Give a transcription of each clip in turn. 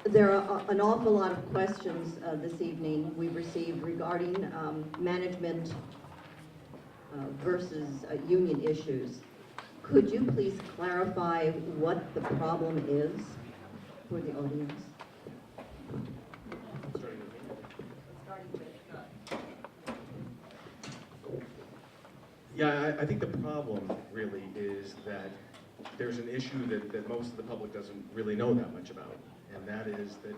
There are an awful lot of questions this evening we've received regarding management versus union issues. Could you please clarify what the problem is for the audience? Yeah, I think the problem really is that there's an issue that most of the public doesn't really know that much about. And that is that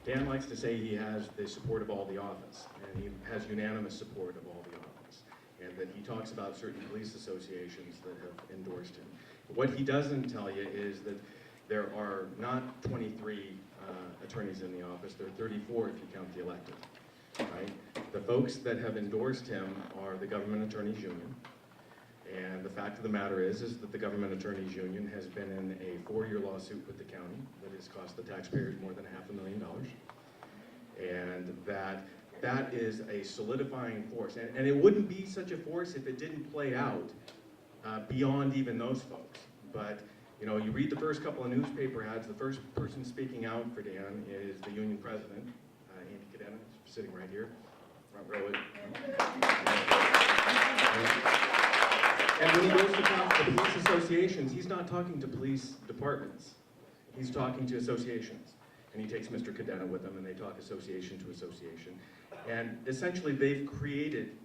Dan likes to say he has the support of all the office, and he has unanimous support of all the office, and that he talks about certain police associations that have endorsed him. What he doesn't tell you is that there are not 23 attorneys in the office, there are 34 if you count the elected, right? The folks that have endorsed him are the Government Attorneys Union, and the fact of the matter is that the Government Attorneys Union has been in a 4-year lawsuit with the county that has cost the taxpayers more than $500,000, and that is a solidifying force. And it wouldn't be such a force if it didn't play out beyond even those folks. But you know, you read the first couple of newspaper ads, the first person speaking out for Dan is the union president, Andy Cadena, sitting right here, front row. And when he goes to talk to police associations, he's not talking to police departments. He's talking to associations. And he takes Mr. Cadena with him, and they talk association to association. And essentially, they've created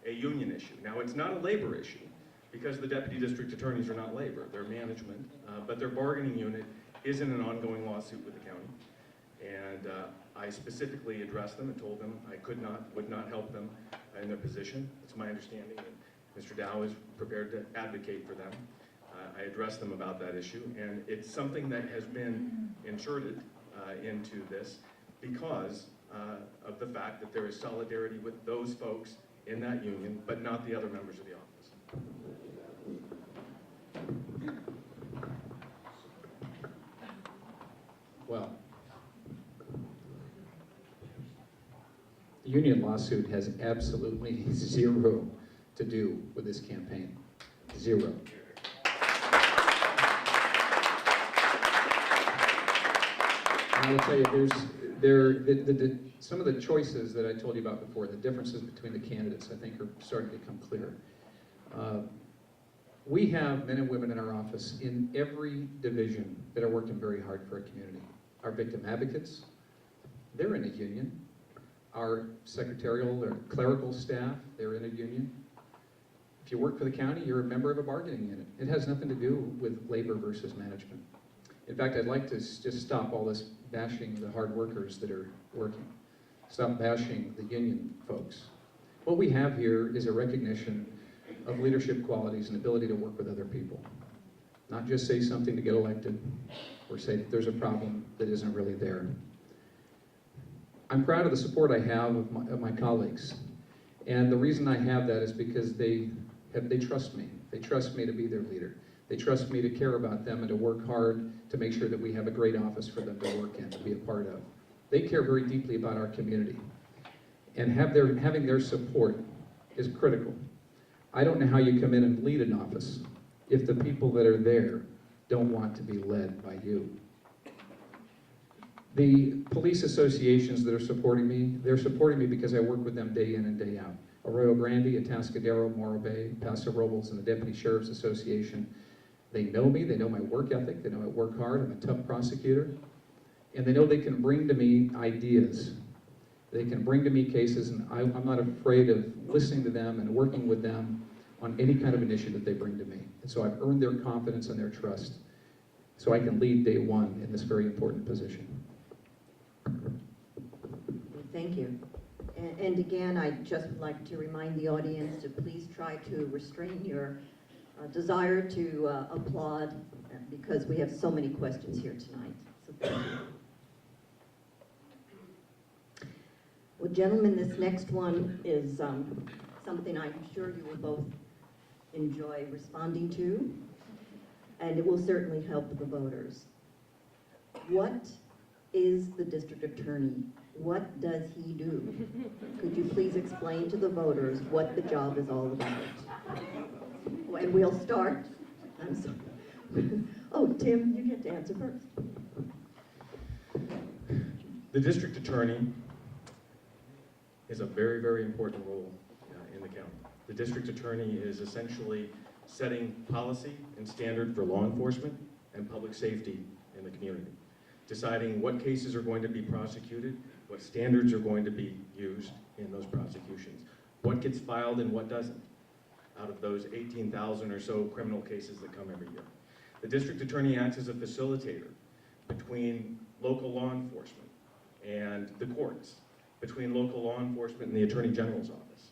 a union issue. Now, it's not a labor issue, because the deputy district attorneys are not labor, they're management, but their bargaining unit is in an ongoing lawsuit with the county. And I specifically addressed them and told them I would not help them in their position. It's my understanding that Mr. Dow is prepared to advocate for them. I addressed them about that issue, and it's something that has been inserted into this because of the fact that there is solidarity with those folks in that union, but not the other members of the office. Well, the union lawsuit has absolutely zero to do with this campaign. Zero. And I will tell you, some of the choices that I told you about before, the differences between the candidates, I think are starting to become clear. We have men and women in our office in every division that are working very hard for our community. Our victim advocates, they're in a union. Our secretarial or clerical staff, they're in a union. If you work for the county, you're a member of a bargaining unit. It has nothing to do with labor versus management. In fact, I'd like to just stop all this bashing the hard workers that are working. Stop bashing the union folks. What we have here is a recognition of leadership qualities and ability to work with other people. Not just say something to get elected or say that there's a problem that isn't really there. I'm proud of the support I have of my colleagues. And the reason I have that is because they trust me. They trust me to be their leader. They trust me to care about them and to work hard to make sure that we have a great office for them to work in, to be a part of. They care very deeply about our community. And having their support is critical. I don't know how you come in and lead an office if the people that are there don't want to be led by you. The police associations that are supporting me, they're supporting me because I work with them day in and day out. Arroyo Grande, Atascadero, Morro Bay, Paso Robles, and the Deputy Sheriff's Association. They know me, they know my work ethic, they know I work hard, I'm a tough prosecutor, and they know they can bring to me ideas. They can bring to me cases, and I'm not afraid of listening to them and working with them on any kind of an issue that they bring to me. And so I've earned their confidence and their trust, so I can lead day one in this very important position. Thank you. And again, I just would like to remind the audience to please try to restrain your desire to applaud because we have so many questions here tonight. So thank you. Well, gentlemen, this next one is something I'm sure you will both enjoy responding to, and it will certainly help the voters. What is the district attorney? What does he do? Could you please explain to the voters what the job is all about? And we'll start. I'm sorry. Oh, Tim, you get to answer first. The district attorney is a very, very important role in the county. The district attorney is essentially setting policy and standard for law enforcement and public safety in the community, deciding what cases are going to be prosecuted, what standards are going to be used in those prosecutions, what gets filed and what doesn't, out of those 18,000 or so criminal cases that come every year. The district attorney acts as a facilitator between local law enforcement and the courts, between local law enforcement and the Attorney General's office.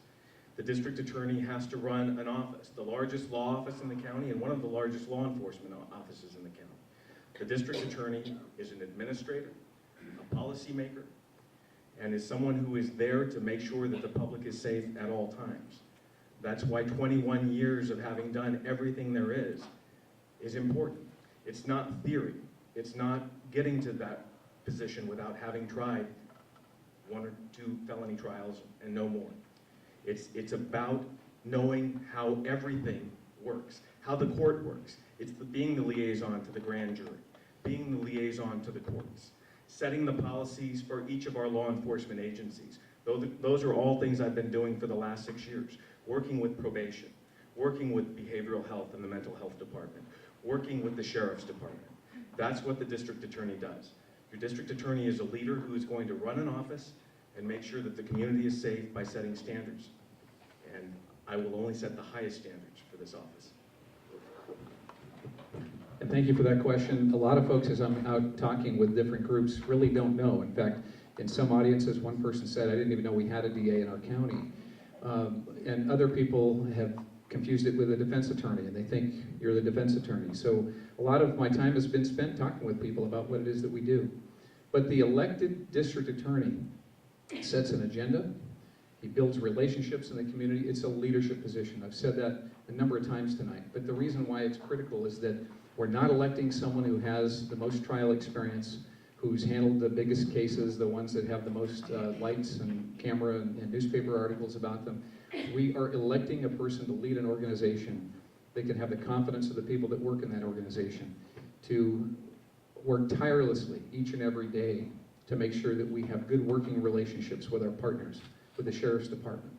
The district attorney has to run an office, the largest law office in the county and one of the largest law enforcement offices in the county. The district attorney is an administrator, a policymaker, and is someone who is there to make sure that the public is safe at all times. That's why 21 years of having done everything there is important. It's not theory. It's not getting to that position without having tried 1 or 2 felony trials and no more. It's about knowing how everything works, how the court works. It's being the liaison to the grand jury, being the liaison to the courts, setting the policies for each of our law enforcement agencies. Those are all things I've been doing for the last 6 years, working with probation, working with behavioral health and the mental health department, working with the sheriff's department. That's what the district attorney does. Your district attorney is a leader who is going to run an office and make sure that the community is safe by setting standards. And I will only set the highest standards for this office. And thank you for that question. A lot of folks, as I'm out talking with different groups, really don't know. In fact, in some audiences, one person said, I didn't even know we had a DA in our county. And other people have confused it with a defense attorney, and they think you're the defense attorney. So a lot of my time has been spent talking with people about what it is that we do. But the elected district attorney sets an agenda. He builds relationships in the community. It's a leadership position. I've said that a number of times tonight. But the reason why it's critical is that we're not electing someone who has the most trial experience, who's handled the biggest cases, the ones that have the most lights and camera and newspaper articles about them. We are electing a person to lead an organization that can have the confidence of the people that work in that organization, to work tirelessly each and every day to make sure that we have good working relationships with our partners, with the sheriff's department,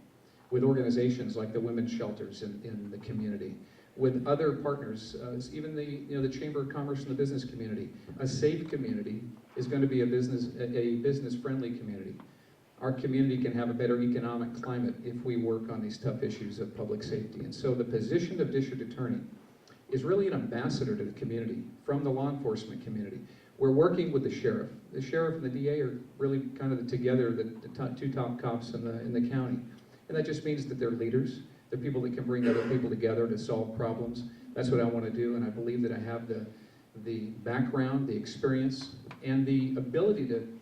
with organizations like the women's shelters in the community, with other partners, even the Chamber of Commerce and the business community. A safe community is going to be a business-friendly community. Our community can have a better economic climate if we work on these tough issues of public safety. And so the position of district attorney is really an ambassador to the community from the law enforcement community. We're working with the sheriff. The sheriff and the DA are really kind of together the two top cops in the county. And that just means that they're leaders. They're people that can bring other people together to solve problems. That's what I want to do, and I believe that I have the background, the experience, and the ability to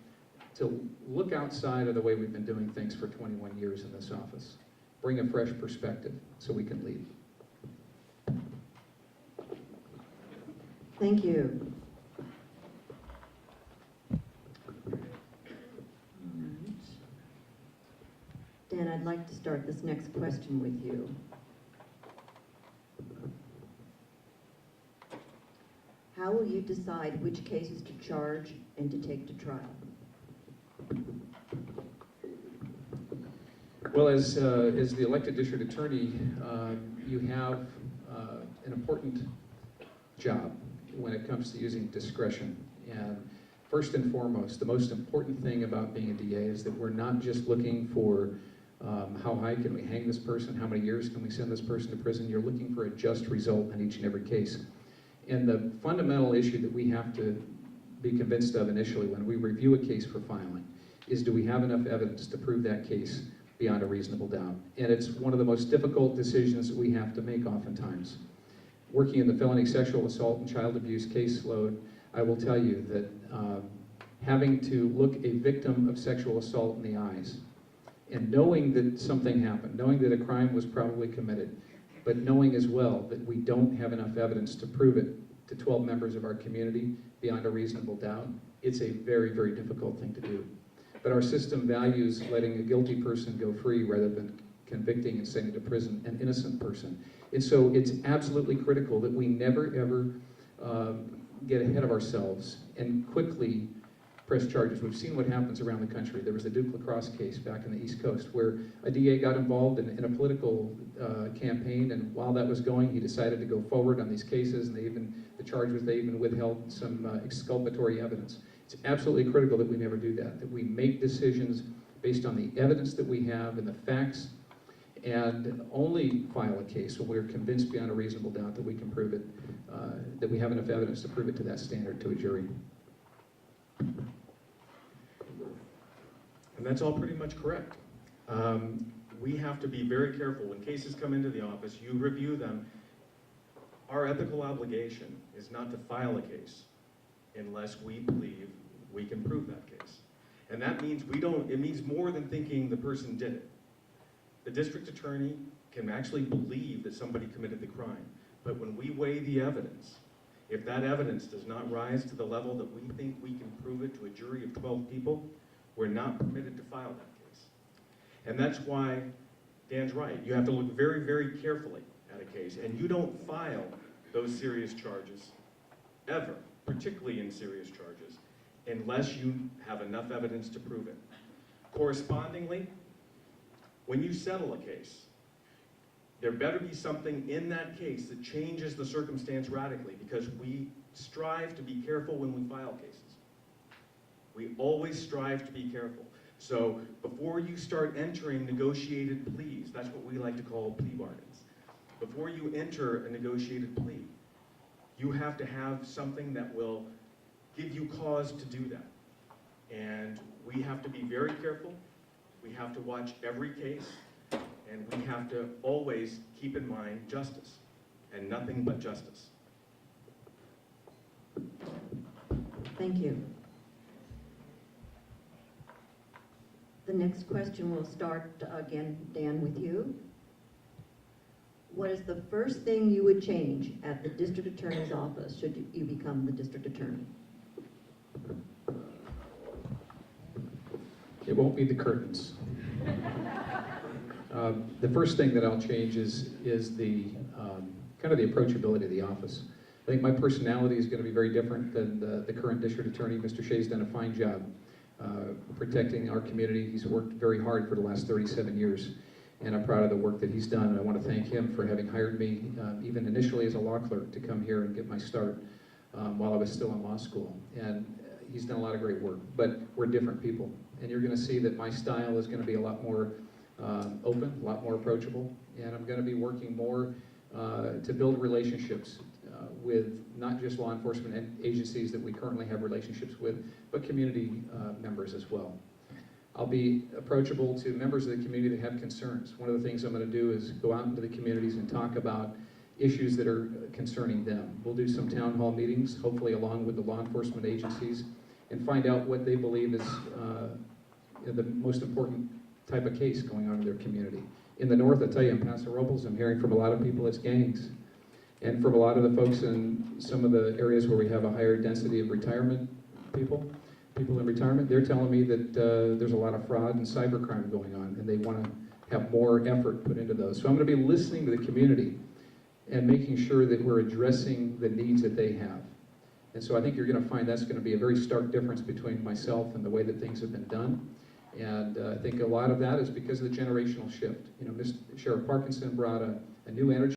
look outside of the way we've been doing things for 21 years in this office. Bring a fresh perspective so we can lead. Thank you. Dan, I'd like to start this next question with you. How will you decide which cases to charge and to take to trial? Well, as the elected district attorney, you have an important job when it comes to using discretion. And first and foremost, the most important thing about being a DA is that we're not just looking for how high can we hang this person, how many years can we send this person to prison. You're looking for a just result in each and every case. And the fundamental issue that we have to be convinced of initially when we review a case for filing is, do we have enough evidence to prove that case beyond a reasonable doubt? And it's one of the most difficult decisions that we have to make oftentimes. Working in the felony sexual assault and child abuse caseload, I will tell you that having to look a victim of sexual assault in the eyes and knowing that something happened, knowing that a crime was probably committed, but knowing as well that we don't have enough evidence to prove it to 12 members of our community beyond a reasonable doubt, it's a very, very difficult thing to do. But our system values letting a guilty person go free rather than convicting and sending to prison an innocent person. And so it's absolutely critical that we never, ever get ahead of ourselves and quickly press charges. We've seen what happens around the country. There was the Duke lacrosse case back in the East Coast where a DA got involved in a political campaign, and while that was going, he decided to go forward on these cases, and the charge was they even withheld some exculpatory evidence. It's absolutely critical that we never do that, that we make decisions based on the evidence that we have and the facts, and only file a case when we're convinced beyond a reasonable doubt that we can prove it, that we have enough evidence to prove it to that standard to a jury. And that's all pretty much correct. We have to be very careful. When cases come into the office, you review them. Our ethical obligation is not to file a case unless we believe we can prove that case. And that means it means more than thinking the person did it. The district attorney can actually believe that somebody committed the crime. But when we weigh the evidence, if that evidence does not rise to the level that we think we can prove it to a jury of 12 people, we're not permitted to file that case. And that's why Dan's right. You have to look very, very carefully at a case. And you don't file those serious charges, ever, particularly in serious charges, unless you have enough evidence to prove it. Correspondingly, when you settle a case, there better be something in that case that changes the circumstance radically, because we strive to be careful when we file cases. We always strive to be careful. So before you start entering negotiated pleas, that's what we like to call plea bargains. Before you enter a negotiated plea, you have to have something that will give you cause to do that. And we have to be very careful. We have to watch every case. And we have to always keep in mind justice, and nothing but justice. Thank you. The next question will start again, Dan, with you. What is the first thing you would change at the district attorney's office should you become the district attorney? It won't be the curtains. The first thing that I'll change is the kind of the approachability of the office. I think my personality is going to be very different than the current district attorney. Mr. Shea's done a fine job protecting our community. He's worked very hard for the last 37 years, and I'm proud of the work that he's done. I want to thank him for having hired me, even initially as a law clerk, to come here and get my start while I was still in law school. And he's done a lot of great work, but we're different people. And you're going to see that my style is going to be a lot more open, a lot more approachable, and I'm going to be working more to build relationships with not just law enforcement agencies that we currently have relationships with, but community members as well. I'll be approachable to members of the community that have concerns. One of the things I'm going to do is go out into the communities and talk about issues that are concerning them. We'll do some town hall meetings, hopefully along with the law enforcement agencies, and find out what they believe is the most important type of case going on in their community. In the north, I tell you, in Paso Robles, I'm hearing from a lot of people it's gangs. And from a lot of the folks in some of the areas where we have a higher density of retirement people in retirement, they're telling me that there's a lot of fraud and cybercrime going on, and they want to have more effort put into those. So I'm going to be listening to the community and making sure that we're addressing the needs that they have. And so I think you're going to find that's going to be a very stark difference between myself and the way that things have been done. And I think a lot of that is because of the generational shift. You know, Sheriff Parkinson brought a new energy